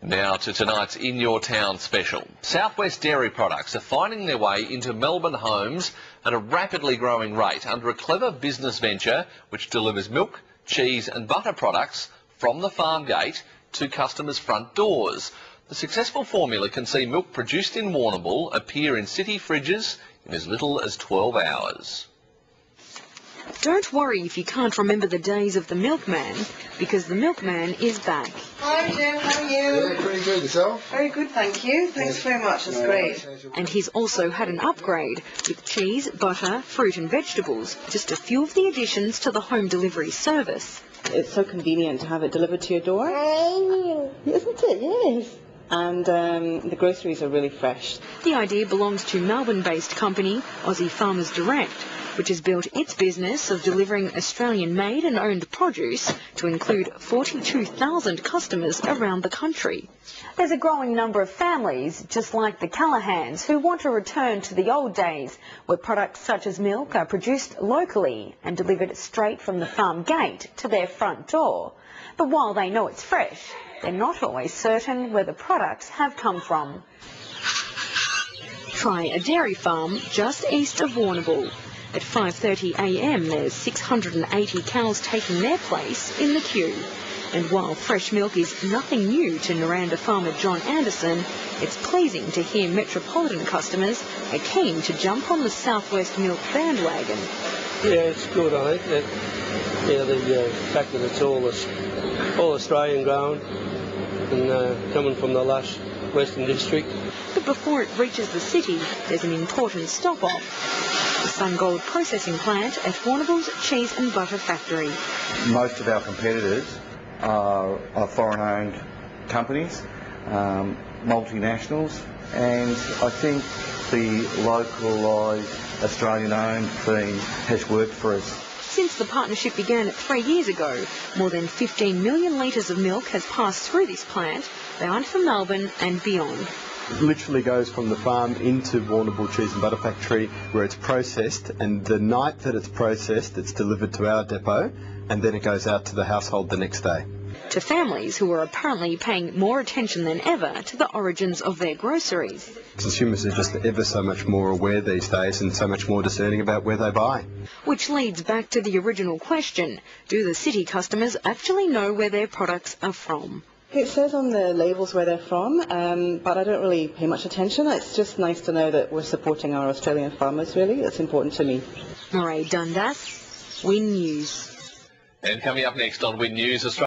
Now to tonight's In Your Town special. Southwest dairy products are finding their way into Melbourne homes at a rapidly growing rate under a clever business venture which delivers milk, cheese and butter products from the farm gate to customers' front doors. The successful formula can see milk produced in Warrnambool appear in city fridges in as little as 12 hours. Don't worry if you can't remember the days of the milkman, because the milkman is back. Hi Jim, how are you? Yeah, pretty good. Yourself? Very good, thank you. Thanks very much, that's great. And he's also had an upgrade with cheese, butter, fruit and vegetables, just a few of the additions to the home delivery service. It's so convenient to have it delivered to your door. Isn't it? Yes. And the groceries are really fresh. The idea belongs to Melbourne-based company Aussie Farmers Direct, which has built its business of delivering Australian-made and owned produce to include 42,000 customers around the country. There's a growing number of families, just like the Callahans, who want to return to the old days, where products such as milk are produced locally and delivered straight from the farm gate to their front door. But while they know it's fresh, they're not always certain where the products have come from. Try a dairy farm just east of Warrnambool. At 5:30 a.m. there's 680 cows taking their place in the queue. And while fresh milk is nothing new to Naranda farmer John Anderson, it's pleasing to hear metropolitan customers are keen to jump on the Southwest milk bandwagon. Yeah, it's good, I think. The fact that it's all Australian grown and coming from the lush Western District. But before it reaches the city, there's an important stop-off. The Sungold processing plant at Warrnambool's cheese and butter factory. Most of our competitors are foreign-owned companies, multinationals, and I think the localised Australian-owned theme has worked for us. Since the partnership began 3 years ago, more than 15 million litres of milk has passed through this plant, bound for Melbourne and beyond. It literally goes from the farm into Warrnambool Cheese and Butter Factory where it's processed, and the night that it's processed it's delivered to our depot and then it goes out to the household the next day. To families who are apparently paying more attention than ever to the origins of their groceries. Consumers are just ever so much more aware these days and so much more discerning about where they buy. Which leads back to the original question, do the city customers actually know where their products are from? It says on the labels where they're from, but I don't really pay much attention. It's just nice to know that we're supporting our Australian farmers, really. It's important to me. Murray Dundas, Win News. And coming up next on Win News, Australia.